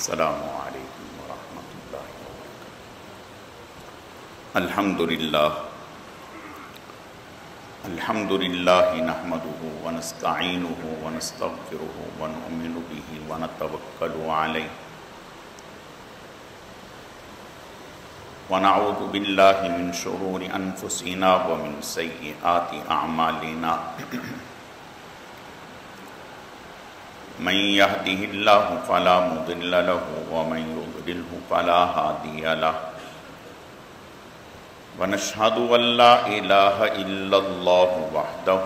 السلام علیکم ورحمۃ اللہ وبرکاتہ۔ الحمد للہ نحمده ونستعینه ونستغفره ونؤمن به ونتوکل علیہ ونعوذ باللہ من شرور انفسنا ومن سیئات اعمالنا من يهده الله فلا مضل له ومن يضلل فلا هادي له ونشهد أن لا إله إلا الله وحده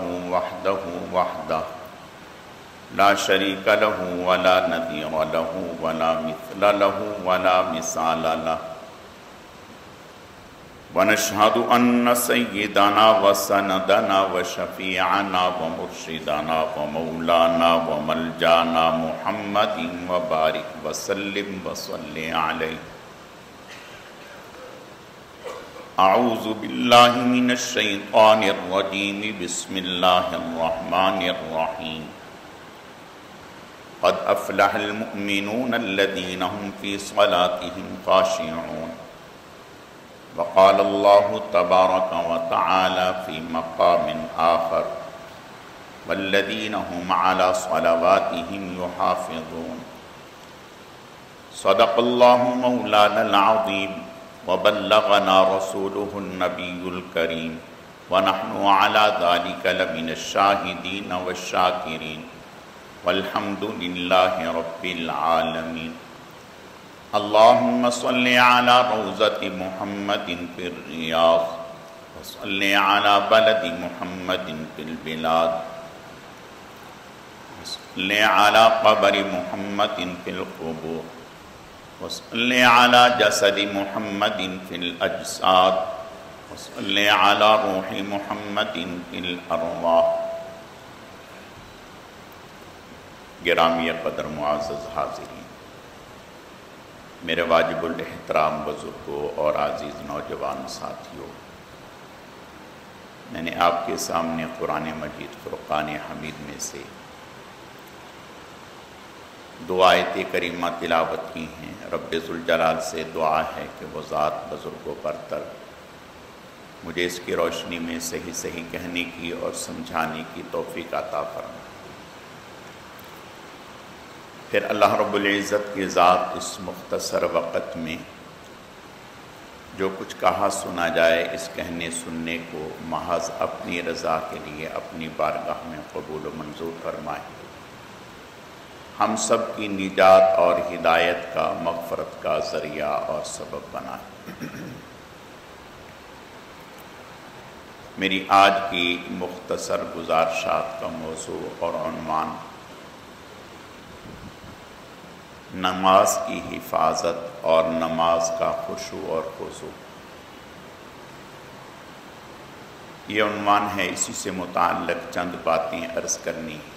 لا شريك له ولا نظير له ولا مثل له ولا مثال له ونشهد أن سيدنا وسندنا وشفيعنا ومرشدنا ومولانا وملجانا محمد وبارك وسلم وصل عليه۔ أعوذ بالله من الشيطان الرجيم، بسم الله الرحمن الرحيم۔ قد أفلح المؤمنون الذين هم في صلاتهم خاشعون۔ وقال الله تبارك وتعالى في مقام آخر: والذين هم على صلواتهم يحافظون۔ صدق الله مولانا العظيم وبلغنا رسوله النبي الكريم ونحن على ذلك لمن الشاهدين والشاكرين والحمد لله رب العالمين۔ اللهم صل على روضة محمد في الرياض وصل على بلد محمد في البلاد وصل على قبر محمد في القبور وصل على جسد محمد في الأجساد وصل على روح محمد في الأرواح۔ گرامی قدر معزز حاضرین، میرے واجب الاحترام بزرگوں اور عزیز نوجوان ساتھیوں، میں نے آپ کے سامنے قرآن مجید فرقان حمید میں سے دو آیت کریمہ تلاوت کی ہیں۔ رب ذوالجلال سے دعا ہے کہ وہ ذات بزرگ و برتر مجھے اس کی روشنی میں صحیح صحیح کہنے کی اور سمجھانے کی توفیق عطا فرمائے۔ پھر اللہ رب العزت کی ذات اس مختصر وقت میں جو کچھ کہا سنا جائے، اس کہنے سننے کو محض اپنی رضا کے لیے اپنی بارگاہ میں قبول و منظور فرمائے، ہم سب کی نجات اور ہدایت کا، مغفرت کا ذریعہ اور سبب بنائے۔ میری آج کی مختصر گزارشات کا موضوع اور عنوان نماز کی حفاظت اور نماز کا خشوع اور خضوع، یہ عنوان ہے۔ اسی سے متعلق چند باتیں عرض کرنی ہیں۔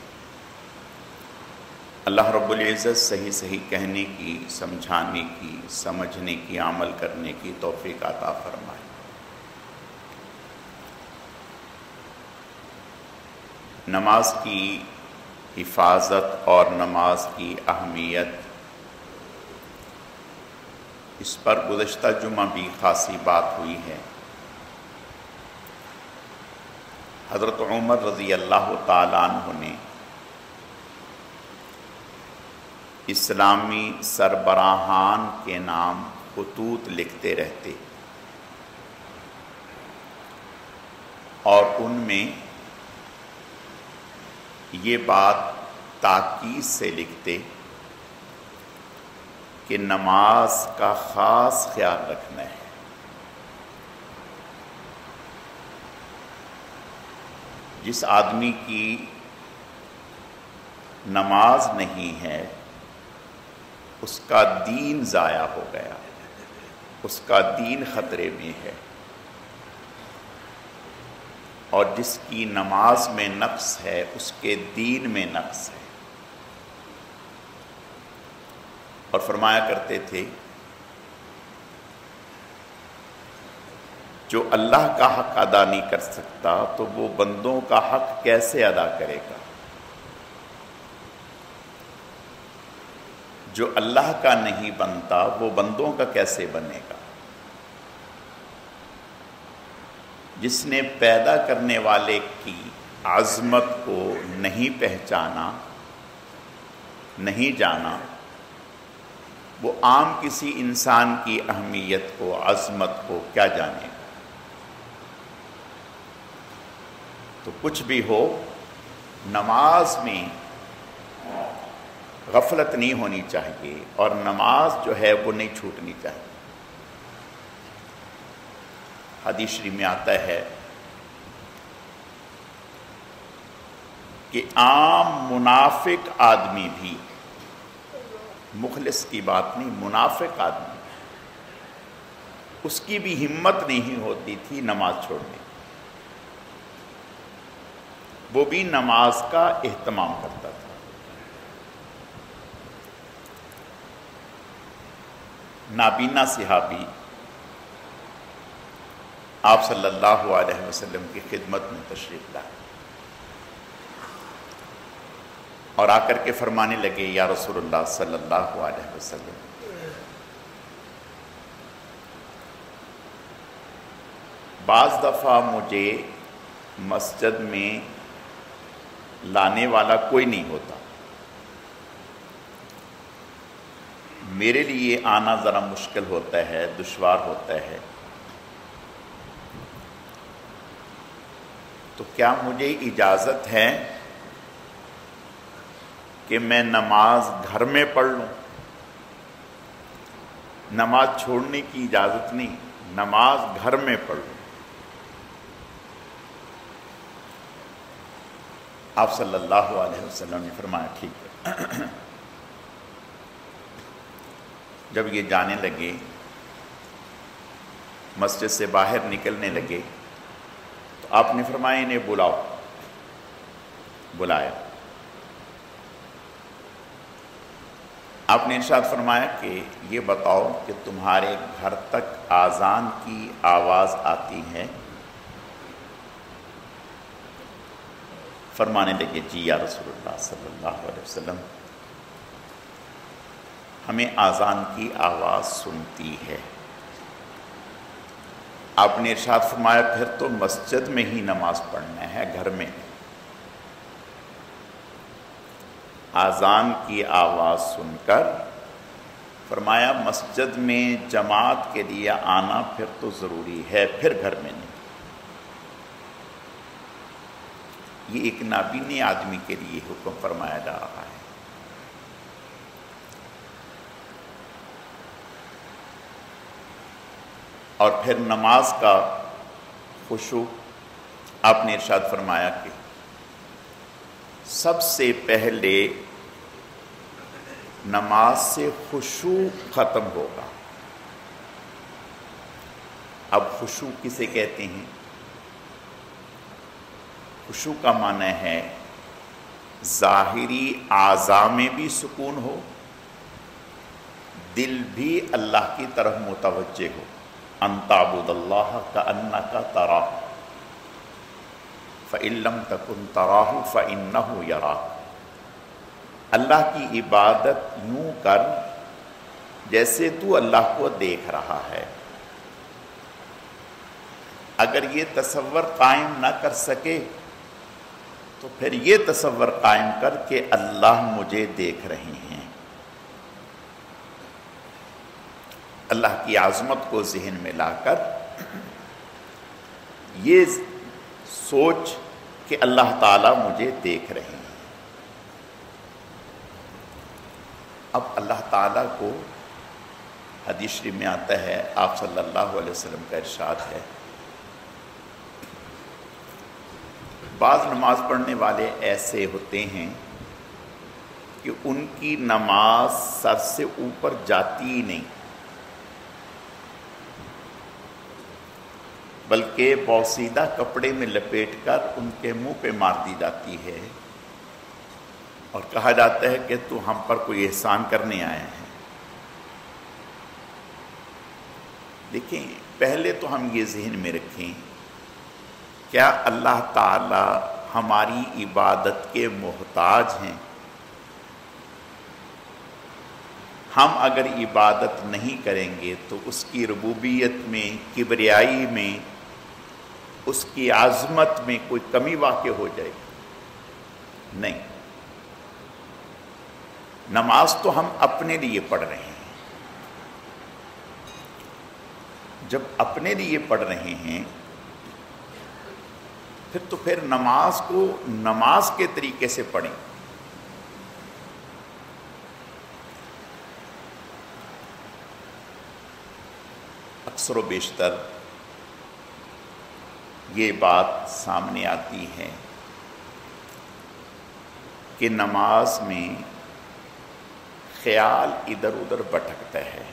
اللہ رب العزت صحیح صحیح کہنے کی، سمجھانے کی، سمجھنے کی، عمل کرنے کی توفیق عطا فرمائے۔ نماز کی حفاظت اور نماز کی اہمیت، اس پر گزشتہ جمعہ بھی خاصی بات ہوئی ہے۔ حضرت عمر رضی اللہ تعالیٰ عنہ نے اسلامی سربراہان کے نام خطوط لکھتے رہتے اور ان میں یہ بات تاکید سے لکھتے کہ نماز کا خاص خیال رکھنا ہے۔ جس آدمی کی نماز نہیں ہے اس کا دین ضائع ہو گیا، اس کا دین خطرے میں ہے، اور جس کی نماز میں نقص ہے اس کے دین میں نقص ہے۔ اور فرمایا کرتے تھے جو اللہ کا حق ادا نہیں کر سکتا تو وہ بندوں کا حق کیسے ادا کرے گا؟ جو اللہ کا نہیں بنتا وہ بندوں کا کیسے بنے گا؟ جس نے پیدا کرنے والے کی عظمت کو نہیں پہچانا، نہیں جانا، وہ عام کسی انسان کی اہمیت کو، عظمت کو کیا جانے گا؟ تو کچھ بھی ہو، نماز میں غفلت نہیں ہونی چاہیے، اور نماز جو ہے وہ نہیں چھوٹنی چاہیے۔ حدیث شریف میں آتا ہے کہ عام منافق آدمی بھی، مخلص کی بات نہیں، منافق آدمی، اس کی بھی ہمت نہیں ہوتی تھی نماز چھوڑنے، وہ بھی نماز کا اہتمام کرتا تھا۔ نابینا صحابی آپ صلی اللہ علیہ وسلم کی خدمت میں تشریف لائے اور آ کر کے فرمانے لگے، یا رسول اللہ صلی اللہ علیہ وسلم، بعض دفعہ مجھے مسجد میں لانے والا کوئی نہیں ہوتا، میرے لیے آنا ذرا مشکل ہوتا ہے، دشوار ہوتا ہے، تو کیا مجھے اجازت ہے کہ میں نماز گھر میں پڑھ لوں؟ نماز چھوڑنے کی اجازت نہیں، نماز گھر میں پڑھ لوں۔ آپ صلی اللہ علیہ وسلم نے فرمایا ٹھیک ہے۔ جب یہ جانے لگے، مسجد سے باہر نکلنے لگے، تو آپ نے فرمایا انہیں بلاؤ۔ بلایا۔ آپ نے ارشاد فرمایا کہ یہ بتاؤ کہ تمہارے گھر تک آذان کی آواز آتی ہے؟ فرمانے لگے جی یا رسول اللہ صلی اللہ علیہ وسلم، ہمیں آذان کی آواز سنتی ہے۔ آپ نے ارشاد فرمایا پھر تو مسجد میں ہی نماز پڑھنا ہے، گھر میں۔ آذان کی آواز سن کر فرمایا مسجد میں جماعت کے لیے آنا پھر تو ضروری ہے، پھر گھر میں نہیں۔ یہ ایک نابینے آدمی کے لیے حکم فرمایا جا رہا ہے۔ اور پھر نماز کا خشوع، آپ نے ارشاد فرمایا کہ سب سے پہلے نماز سے خشوع ختم ہوگا۔ اب خشوع کسے کہتے ہیں؟ خشوع کا معنی ہے ظاہری اعضاء میں بھی سکون ہو، دل بھی اللہ کی طرف متوجہ ہو۔ ان تعبد اللہ کأنک تراہ فإن لم تکن تراہ فإنہ یراک۔ اللہ کی عبادت یوں کر جیسے تو اللہ کو دیکھ رہا ہے۔ اگر یہ تصور قائم نہ کر سکے تو پھر یہ تصور قائم کر کہ اللہ مجھے دیکھ رہے ہیں۔ اللہ کی عظمت کو ذہن میں لا کر یہ سوچ کہ اللہ تعالیٰ مجھے دیکھ رہے ہیں۔ اب اللہ تعالیٰ کو حدیث شریف میں آتا ہے، آپ صلی اللہ علیہ وسلم کا ارشاد ہے، بعض نماز پڑھنے والے ایسے ہوتے ہیں کہ ان کی نماز سر سے اوپر جاتی ہی نہیں، بلکہ بوسیدہ کپڑے میں لپیٹ کر ان کے منہ پہ مار دی جاتی ہے اور کہا جاتا ہے کہ تو ہم پر کوئی احسان کرنے آئے ہیں۔ دیکھیں، پہلے تو ہم یہ ذہن میں رکھیں، کیا اللہ تعالی ہماری عبادت کے محتاج ہیں؟ ہم اگر عبادت نہیں کریں گے تو اس کی ربوبیت میں، کبریائی میں، اس کی عظمت میں کوئی کمی واقع ہو جائے گی؟ نہیں۔ نماز تو ہم اپنے لیے پڑھ رہے ہیں۔ جب اپنے لیے پڑھ رہے ہیں پھر نماز کو نماز کے طریقے سے پڑھیں۔ اکثر و بیشتر یہ بات سامنے آتی ہے کہ نماز میں خیال ادھر ادھر بھٹکتا ہے،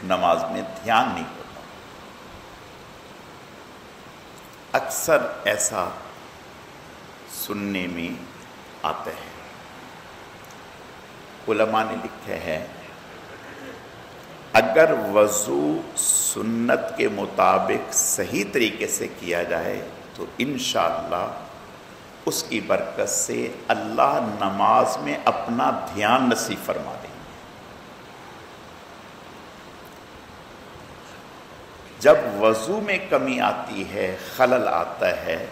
نماز میں دھیان نہیں ہوتا۔ اکثر ایسا سننے میں آتا ہے۔ علماء نے لکھا ہے اگر وضو سنت کے مطابق صحیح طریقے سے کیا جائے تو انشاءاللہ اس کی برکت سے اللہ نماز میں اپنا دھیان نصیب فرما دیں گے۔ جب وضو میں کمی آتی ہے، خلل آتا ہے،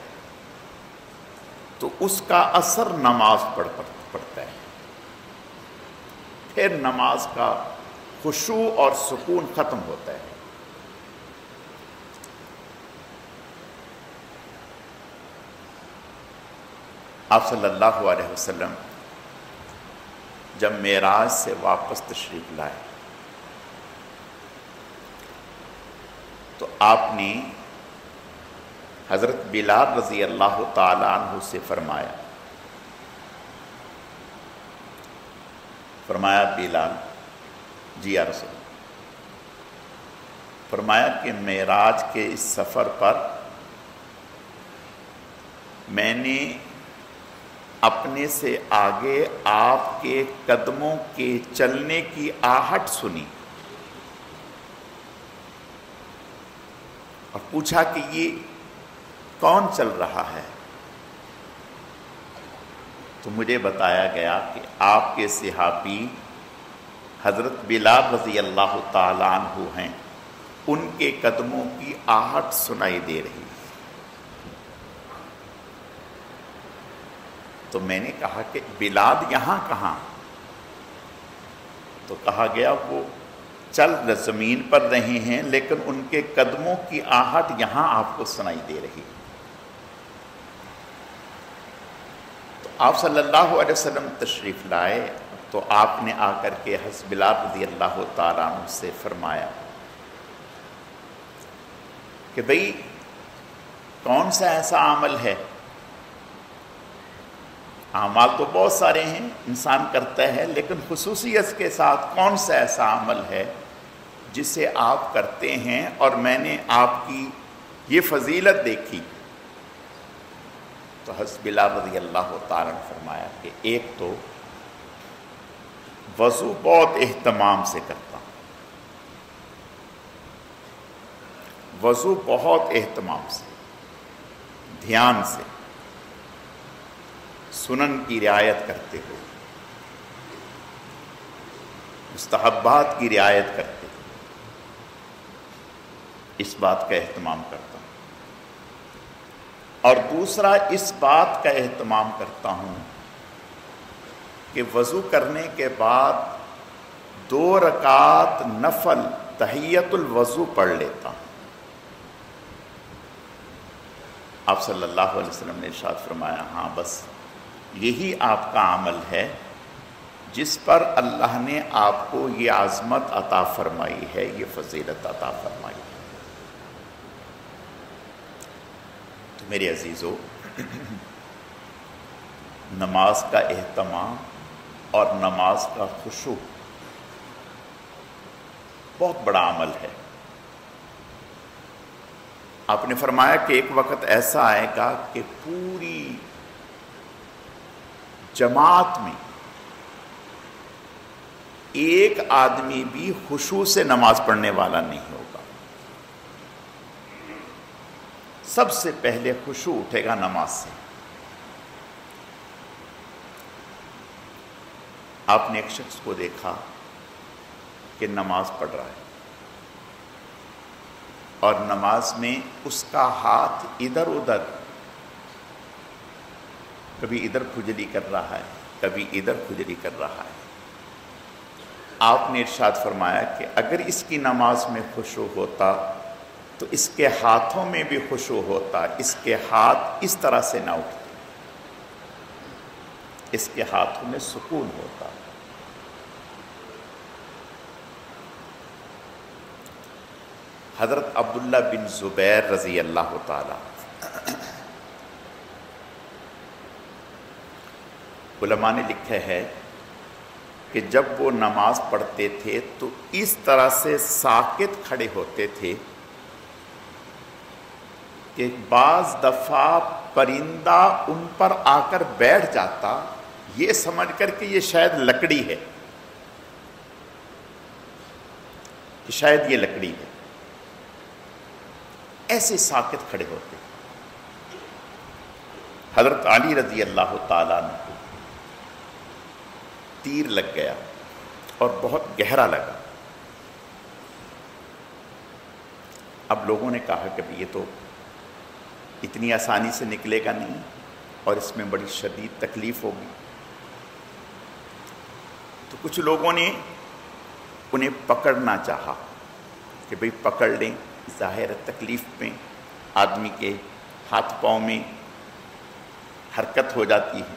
تو اس کا اثر نماز پر پڑتا ہے، پھر نماز کا خشوع اور سکون ختم ہوتا ہے۔ آپ صلی اللہ علیہ وسلم جب معراج سے واپس تشریف لائے تو آپ نے حضرت بلال رضی اللہ تعالی عنہ سے فرمایا بلال جی یا رسول اللہ، فرمایا کہ معراج کے اس سفر پر میں نے اپنے سے آگے آپ کے قدموں کے چلنے کی آہٹ سنی اور پوچھا کہ یہ کون چل رہا ہے؟ تو مجھے بتایا گیا کہ آپ کے صحابی حضرت بلال رضی اللہ تعالیٰ عنہ ہیں، ان کے قدموں کی آہٹ سنائی دے رہی۔ تو میں نے کہا کہ بلال یہاں کہاں؟ تو کہا گیا وہ چل زمین پر رہے ہیں لیکن ان کے قدموں کی آہٹ یہاں آپ کو سنائی دے رہی۔ تو آپ صلی اللہ علیہ وسلم تشریف لائے تو آپ نے آ کر کے حضرت بلال رضی اللہ تعالیٰ عنہ سے فرمایا کہ بھئی کون سا ایسا عمل ہے؟ اعمال تو بہت سارے ہیں انسان کرتا ہے، لیکن خصوصیت کے ساتھ کون سا ایسا عمل ہے جسے آپ کرتے ہیں اور میں نے آپ کی یہ فضیلت دیکھی؟ تو حضرت بلال رضی اللہ تعالیٰ نے فرمایا کہ ایک تو وضو بہت اہتمام سے کرتا ہوں، وضو بہت اہتمام سے، دھیان سے، سنن کی رعایت کرتے ہوئے، مستحبات کی رعایت کرتے ہوئے اس بات کا اہتمام کرتا ہوں۔ اور دوسرا اس بات کا اہتمام کرتا ہوں کہ وضو کرنے کے بعد 2 رکعت نفل تحیت الوضو پڑھ لیتا ہوں۔ آپ صلی اللہ علیہ وسلم نے ارشاد فرمایا ہاں بس یہی آپ کا عمل ہے جس پر اللہ نے آپ کو یہ عظمت عطا فرمائی ہے، یہ فضیلت عطا فرمائی ہے۔ تو میرے عزیزو، نماز کا اہتمام اور نماز کا خشوع بہت بڑا عمل ہے۔ آپ نے فرمایا کہ ایک وقت ایسا آئے گا کہ پوری جماعت میں ایک آدمی بھی خشوع سے نماز پڑھنے والا نہیں ہوگا۔ سب سے پہلے خشوع اٹھے گا نماز سے۔ آپ نے ایک شخص کو دیکھا کہ نماز پڑھ رہا ہے اور نماز میں اس کا ہاتھ ادھر ادھر، کبھی ادھر کھجلی کر رہا ہے، کبھی ادھر کھجلی کر رہا ہے۔ آپ نے ارشاد فرمایا کہ اگر اس کی نماز میں خشوع ہوتا تو اس کے ہاتھوں میں بھی خشوع ہوتا، اس کے ہاتھ اس طرح سے نہ اٹھتے، اس کے ہاتھوں میں سکون ہوتا۔ حضرت عبداللہ بن زبیر رضی اللہ تعالی علماء نے لکھا ہے کہ جب وہ نماز پڑھتے تھے تو اس طرح سے ساکت کھڑے ہوتے تھے کہ بعض دفعہ پرندہ ان پر آ کر بیٹھ جاتا، یہ سمجھ کر کہ یہ شاید لکڑی ہے، کہ شاید یہ لکڑی ہے، ایسے ساکت کھڑے ہوتے۔ حضرت علی رضی اللہ تعالیٰ عنہ کو تیر لگ گیا اور بہت گہرا لگا۔ اب لوگوں نے کہا کہ یہ تو اتنی آسانی سے نکلے گا نہیں اور اس میں بڑی شدید تکلیف ہوگی، تو کچھ لوگوں نے انہیں پکڑنا چاہا کہ بھئی پکڑ لیں، ظاہر تکلیف میں آدمی کے ہاتھ پاؤں میں حرکت ہو جاتی ہے،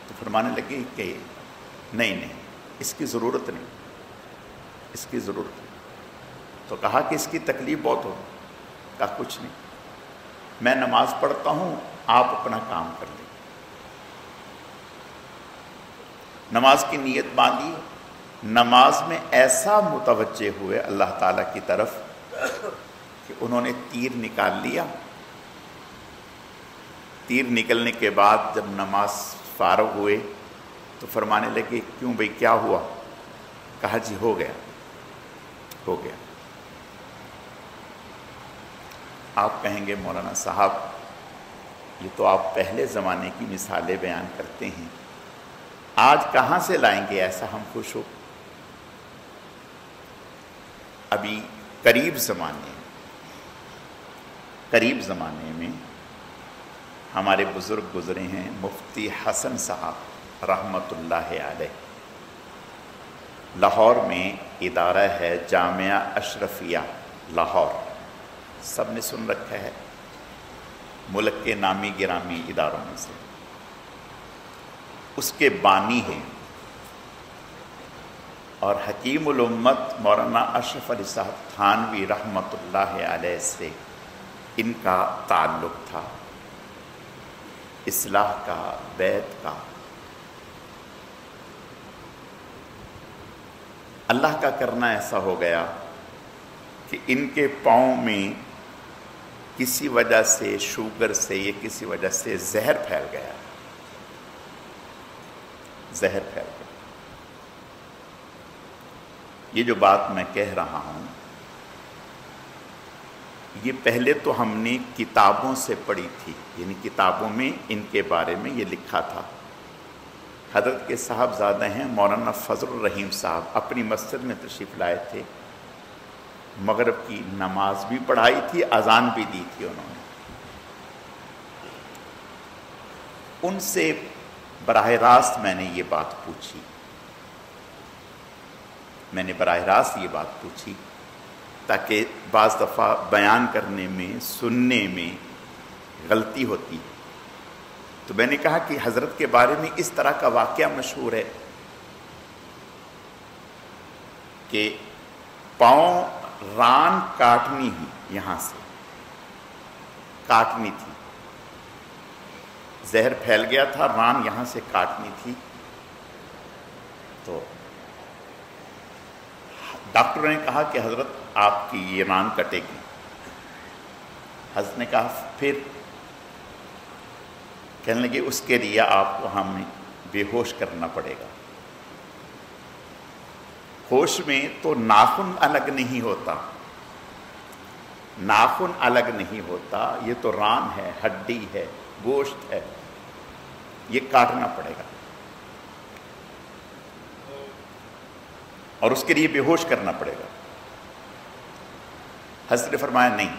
تو فرمانے لگے کہ نہیں اس کی ضرورت نہیں، اس کی ضرورت نہیں۔ تو کہا کہ اس کی تکلیف بہت ہوگی۔ کہا کچھ نہیں، میں نماز پڑھتا ہوں، آپ اپنا کام کر لیں۔ نماز کی نیت باندھی، نماز میں ایسا متوجہ ہوئے اللہ تعالیٰ کی طرف کہ انہوں نے تیر نکال لیا۔ تیر نکلنے کے بعد جب نماز فارغ ہوئے تو فرمانے لگے کیوں بھئی کیا ہوا؟ کہا جی ہو گیا، ہو گیا۔ آپ کہیں گے مولانا صاحب یہ تو آپ پہلے زمانے کی مثالیں بیان کرتے ہیں، آج کہاں سے لائیں گے ایسا ہم خوش ہو؟ ابھی قریب زمانے میں ہمارے بزرگ گزرے ہیں، مفتی حسن صاحب رحمۃ اللہ علیہ۔ لاہور میں ادارہ ہے جامعہ اشرفیہ لاہور، سب نے سن رکھا ہے، ملک کے نامی گرامی اداروں میں سے۔ اس کے بانی ہیں اور حکیم الامت مولانا اشرف علی صاحب تھانوی رحمۃ اللہ علیہ سے ان کا تعلق تھا، اصلاح کا، بیت کا۔ اللہ کا کرنا ایسا ہو گیا کہ ان کے پاؤں میں کسی وجہ سے شوگر سے یا کسی وجہ سے زہر پھیل گیا، زہر پھیل گیا۔ یہ جو بات میں کہہ رہا ہوں یہ پہلے تو ہم نے کتابوں سے پڑھی تھی، یعنی کتابوں میں ان کے بارے میں یہ لکھا تھا۔ حضرت کے صاحبزادہ ہیں مولانا فضل الرحیم صاحب، اپنی مسجد میں تشریف لائے تھے، مغرب کی نماز بھی پڑھائی تھی، اذان بھی دی تھی انہوں نے۔ ان سے براہ راست میں نے یہ بات پوچھی، میں نے براہ راست یہ بات پوچھی تاکہ بعض دفعہ بیان کرنے میں، سننے میں غلطی ہوتی، تو میں نے کہا کہ حضرت کے بارے میں اس طرح کا واقعہ مشہور ہے کہ پاؤں ران کاٹنی ہی، یہاں سے کاٹنی تھی، زہر پھیل گیا تھا، ران یہاں سے کاٹنی تھی، تو ڈاکٹر نے کہا کہ حضرت آپ کی یہ ران کٹے گی۔ حضرت نے کہا پھر؟ کہنے لگے اس کے لیے آپ کو ہمیں بے ہوش کرنا پڑے گا۔ ہوش میں تو ناخن الگ نہیں ہوتا، ناخن الگ نہیں ہوتا، یہ تو ران ہے، ہڈی ہے، گوشت ہے، یہ کاٹنا پڑے گا۔ اور اس کے لیے بے ہوش کرنا پڑے گا۔ حضرت نے فرمایا نہیں،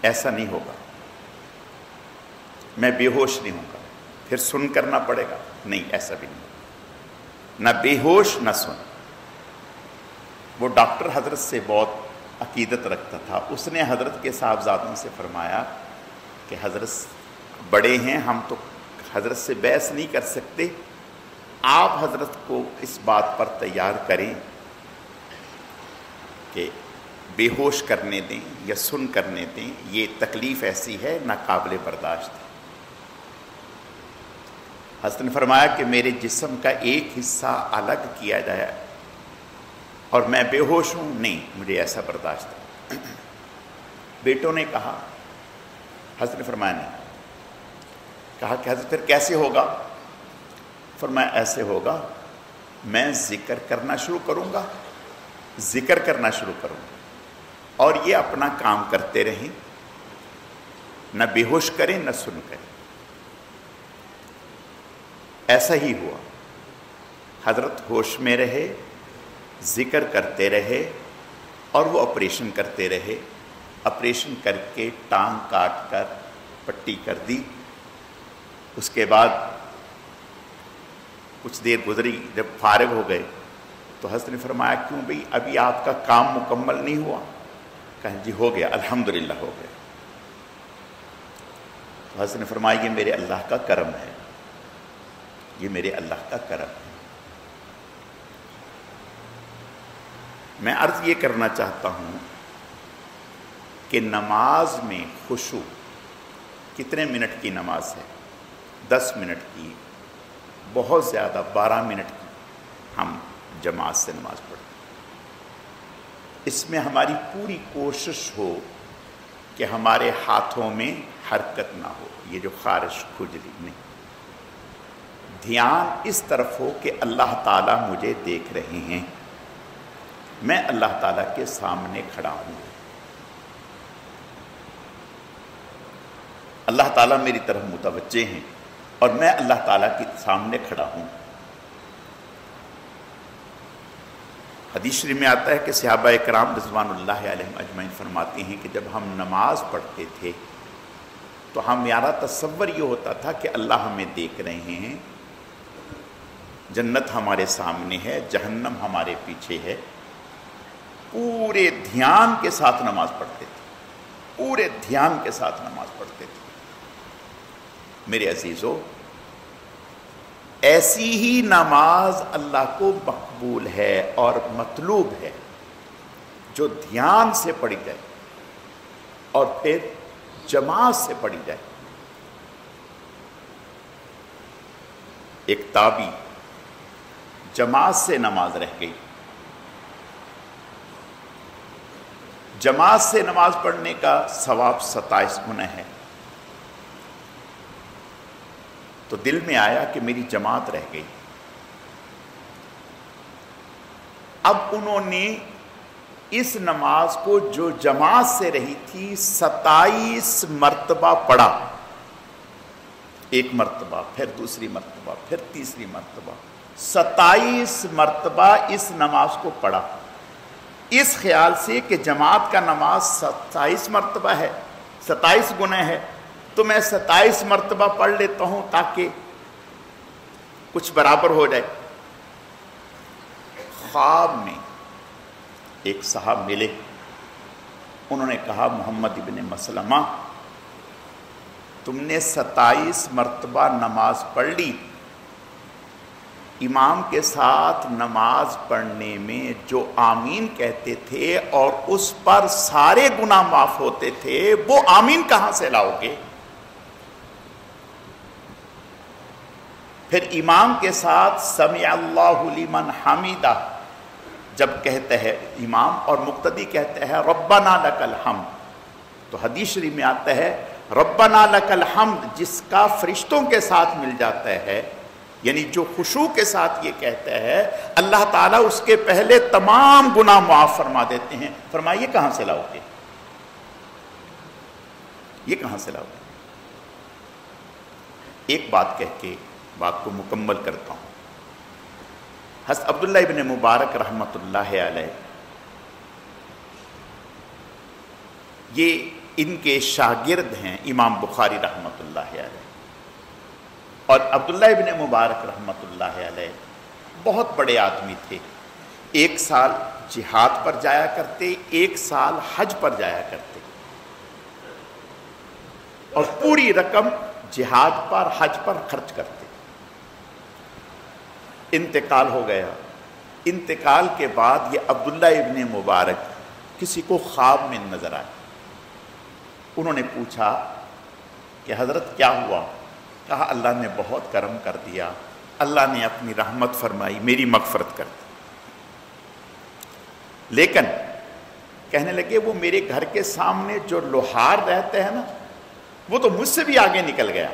ایسا نہیں ہوگا، میں بے ہوش نہیں ہوں گا، پھر سن کرنا پڑے گا، نہیں ایسا بھی نہیں ہوگا، نہ بے ہوش نہ سن۔ وہ ڈاکٹر حضرت سے بہت عقیدت رکھتا تھا، اس نے حضرت کے صاحبزادوں سے فرمایا کہ حضرت بڑے ہیں، ہم تو حضرت سے بحث نہیں کر سکتے، آپ حضرت کو اس بات پر تیار کریں کہ بے ہوش کرنے دیں یا سن کرنے دیں، یہ تکلیف ایسی ہے ناقابل برداشت ہے۔ حضرت نے فرمایا کہ میرے جسم کا ایک حصہ الگ کیا جائے اور میں بے ہوش ہوں، نہیں مجھے ایسا برداشت ہے۔ بیٹوں نے کہا، حضرت نے فرمایا نہیں۔ کہا کہ حضرت پھر کیسے ہوگا؟ فرمایا ایسے ہوگا، میں ذکر کرنا شروع کروں گا، ذکر کرنا شروع کروں گا، اور یہ اپنا کام کرتے رہیں، نہ بے ہوش کریں نہ سن کریں۔ ایسا ہی ہوا، حضرت ہوش میں رہے، ذکر کرتے رہے، اور وہ آپریشن کرتے رہے۔ آپریشن کر کے ٹانگ کاٹ کر پٹی کر دی۔ اس کے بعد کچھ دیر گزری، جب فارغ ہو گئے تو حضرت نے فرمایا کیوں بھئی ابھی آپ کا کام مکمل نہیں ہوا؟ کہا جی ہو گیا، الحمدللہ ہو گیا۔ تو حضرت نے فرمایا یہ میرے اللہ کا کرم ہے، یہ میرے اللہ کا کرم ہے۔ میں عرض یہ کرنا چاہتا ہوں کہ نماز میں خشوع کتنے منٹ کی نماز ہے؟ 10 منٹ کی، بہت زیادہ 12 منٹ کی ہم جماعت سے نماز پڑھتے ہیں۔ اس میں ہماری پوری کوشش ہو کہ ہمارے ہاتھوں میں حرکت نہ ہو، یہ جو خارش کھجلی نہیں، دھیان اس طرف ہو کہ اللہ تعالیٰ مجھے دیکھ رہے ہیں، میں اللہ تعالیٰ کے سامنے کھڑا ہوں، اللہ تعالیٰ میری طرف متوجہ ہیں اور میں اللہ تعالیٰ کے سامنے کھڑا ہوں۔ حدیث شریف میں آتا ہے کہ صحابہ اکرام رضوان اللہ علیہم اجمعین فرماتے ہیں کہ جب ہم نماز پڑھتے تھے تو ہمارا تصور یہ ہوتا تھا کہ اللہ ہمیں دیکھ رہے ہیں، جنت ہمارے سامنے ہے، جہنم ہمارے پیچھے ہے۔ پورے دھیان کے ساتھ نماز پڑھتے تھے، پورے دھیان کے ساتھ نماز پڑھتے تھے۔ میرے عزیزو، ایسی ہی نماز اللہ کو مقبول ہے اور مطلوب ہے جو دھیان سے پڑھی جائے اور پھر جماعت سے پڑھی جائے۔ ایک تابعی جماعت سے نماز رہ گئی، جماعت سے نماز پڑھنے کا ثواب 27 گنا ہے، تو دل میں آیا کہ میری جماعت رہ گئی۔ اب انہوں نے اس نماز کو جو جماعت سے رہی تھی 27 مرتبہ پڑھا، ایک مرتبہ، پھر دوسری مرتبہ، پھر تیسری مرتبہ، 27 مرتبہ اس نماز کو پڑھا، اس خیال سے کہ جماعت کا نماز 27 مرتبہ ہے، 27 گنا ہے، تو میں 27 مرتبہ پڑھ لیتا ہوں تاکہ کچھ برابر ہو جائے۔ خواب میں ایک صاحب ملے، انہوں نے کہا محمد ابن مسلمہ تم نے 27 مرتبہ نماز پڑھ لی، امام کے ساتھ نماز پڑھنے میں جو آمین کہتے تھے اور اس پر سارے گناہ معاف ہوتے تھے، وہ آمین کہاں سے لاؤ گے؟ پھر امام کے ساتھ سمع اللہ لمن حمیدہ جب کہتے ہیں امام اور مقتدی کہتے ہیں ربنا لک الحمد، تو حدیث شریف میں آتا ہے ربنا لک الحمد جس کا فرشتوں کے ساتھ مل جاتا ہے، یعنی جو خشوع کے ساتھ یہ کہتا ہے، اللہ تعالیٰ اس کے پہلے تمام گناہ معاف فرما دیتے ہیں۔ فرمایا یہ کہاں سے لاؤ گے؟ یہ کہاں سے لاؤ گے؟ ایک بات کہہ کے بات کو مکمل کرتا ہوں۔ حضرت عبداللہ ابن مبارک رحمۃ اللہ علیہ، یہ ان کے شاگرد ہیں امام بخاری رحمۃ اللہ علیہ، اور عبداللہ ابن مبارک رحمۃ اللہ علیہ بہت بڑے آدمی تھے، 1 سال جہاد پر جایا کرتے، 1 سال حج پر جایا کرتے، اور پوری رقم جہاد پر حج پر خرچ کرتے۔ انتقال ہو گیا، انتقال کے بعد یہ عبداللہ ابن مبارک کسی کو خواب میں نظر آئے۔ انہوں نے پوچھا کہ حضرت کیا ہوا؟ کہا اللہ نے بہت کرم کر دیا، اللہ نے اپنی رحمت فرمائی، میری مغفرت کر دی۔ لیکن کہنے لگے وہ میرے گھر کے سامنے جو لوہار رہتے ہیں نا، وہ تو مجھ سے بھی آگے نکل گیا،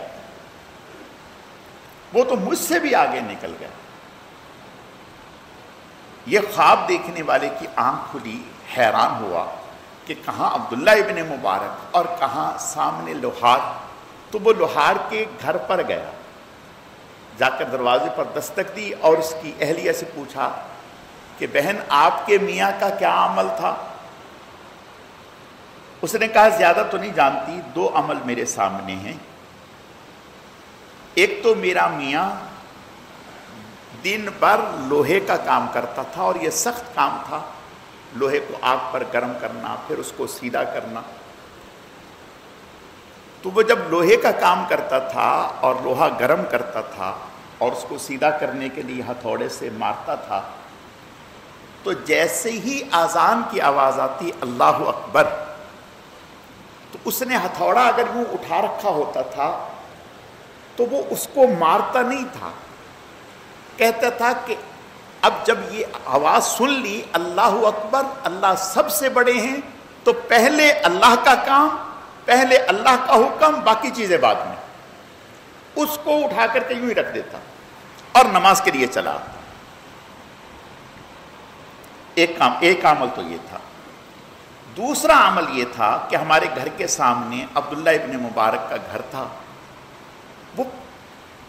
وہ تو مجھ سے بھی آگے نکل گیا۔ یہ خواب دیکھنے والے کی آنکھ کھلی، حیران ہوا کہ کہاں عبداللہ ابن مبارک اور کہاں سامنے لوہار۔ تو وہ لوہار کے گھر پر گیا، جا کر دروازے پر دستک دی اور اس کی اہلیہ سے پوچھا کہ بہن آپ کے میاں کا کیا عمل تھا؟ اس نے کہا زیادہ تو نہیں جانتی، 2 عمل میرے سامنے ہیں۔ ایک تو میرا میاں دن بھر لوہے کا کام کرتا تھا، اور یہ سخت کام تھا، لوہے کو آگ پر گرم کرنا، پھر اس کو سیدھا کرنا۔ تو وہ جب لوہے کا کام کرتا تھا اور لوہا گرم کرتا تھا اور اس کو سیدھا کرنے کے لیے ہتھوڑے سے مارتا تھا، تو جیسے ہی اذان کی آواز آتی اللہ اکبر، تو اس نے ہتھوڑا اگر وہ اٹھا رکھا ہوتا تھا تو وہ اس کو مارتا نہیں تھا، کہتا تھا کہ اب جب یہ آواز سن لی اللہ اکبر، اللہ سب سے بڑے ہیں، تو پہلے اللہ کا کام، پہلے اللہ کا حکم، باقی چیزیں بعد میں۔ اس کو اٹھا کر کے یوں ہی رکھ دیتا اور نماز کے لیے چلا۔ ایک عمل تو یہ تھا۔ دوسرا عمل یہ تھا کہ ہمارے گھر کے سامنے عبداللہ ابن مبارک کا گھر تھا، وہ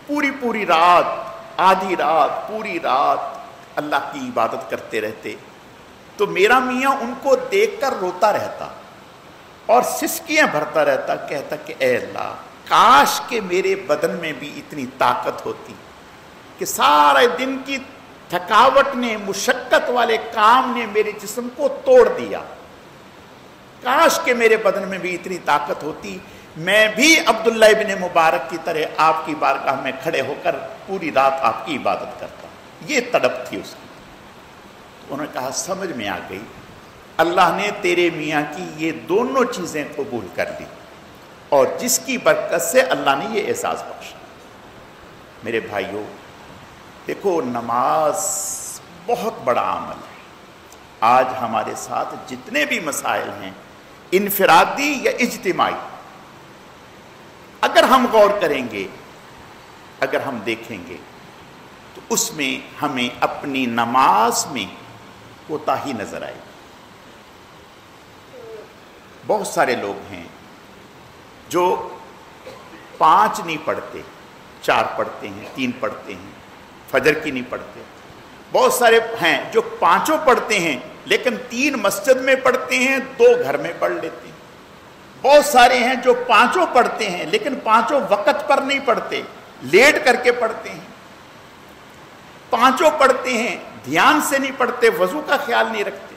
پوری رات، آدھی رات، پوری رات اللہ کی عبادت کرتے رہتے۔ تو میرا میاں ان کو دیکھ کر روتا رہتا اور سسکیاں بھرتا رہتا، کہتا کہ اے اللہ کاش کہ میرے بدن میں بھی اتنی طاقت ہوتی کہ سارے دن کی تھکاوٹ نے، مشقت والے کام نے میرے جسم کو توڑ دیا، کاش کہ میرے بدن میں بھی اتنی طاقت ہوتی، میں بھی عبداللہ ابن مبارک کی طرح آپ کی بارگاہ میں کھڑے ہو کر پوری رات آپ کی عبادت کرتا۔ یہ تڑپ تھی اس کی۔ انہوں نے کہا سمجھ میں آ گئی، اللہ نے تیرے میاں کی یہ دونوں چیزیں قبول کر لی، اور جس کی برکت سے اللہ نے یہ اعزاز بخشا۔ میرے بھائیوں دیکھو، نماز بہت بڑا عمل ہے۔ آج ہمارے ساتھ جتنے بھی مسائل ہیں، انفرادی یا اجتماعی، اگر ہم غور کریں گے، اگر ہم دیکھیں گے، تو اس میں ہمیں اپنی نماز میں کوتاہی نظر آئے گی۔ بہت سارے لوگ ہیں جو 5 نہیں پڑھتے، 4 پڑھتے ہیں، 3 پڑھتے ہیں، فجر کی نہیں پڑھتے۔ بہت سارے ہیں جو 5 پڑھتے ہیں لیکن 3 مسجد میں پڑھتے ہیں، 2 گھر میں پڑھ لیتے ہیں۔ بہت سارے ہیں جو 5 پڑھتے ہیں لیکن 5 وقت پر نہیں پڑھتے، لیٹ کر کے پڑھتے ہیں۔ 5 پڑھتے ہیں، دھیان سے نہیں پڑھتے، وضو کا خیال نہیں رکھتے،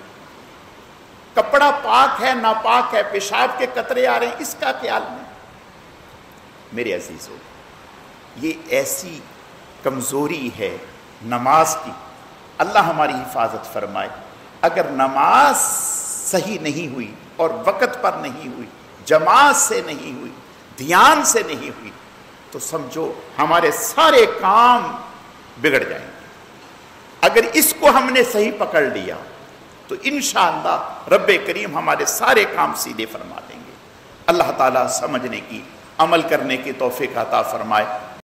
کپڑا پاک ہے ناپاک ہے، پیشاب کے قطرے آ رہے ہیں، اس کا خیال نہیں۔ میرے عزیزو، یہ ایسی کمزوری ہے نماز کی، اللہ ہماری حفاظت فرمائے۔ اگر نماز صحیح نہیں ہوئی اور وقت پر نہیں ہوئی، جماعت سے نہیں ہوئی، دھیان سے نہیں ہوئی، تو سمجھو ہمارے سارے کام بگڑ جائیں گے۔ اگر اس کو ہم نے صحیح پکڑ لیا تو انشاءاللہ رب کریم ہمارے سارے کام سیدھے فرما دیں گے۔ اللہ تعالیٰ سمجھنے کی، عمل کرنے کی توفیق عطا فرمائے۔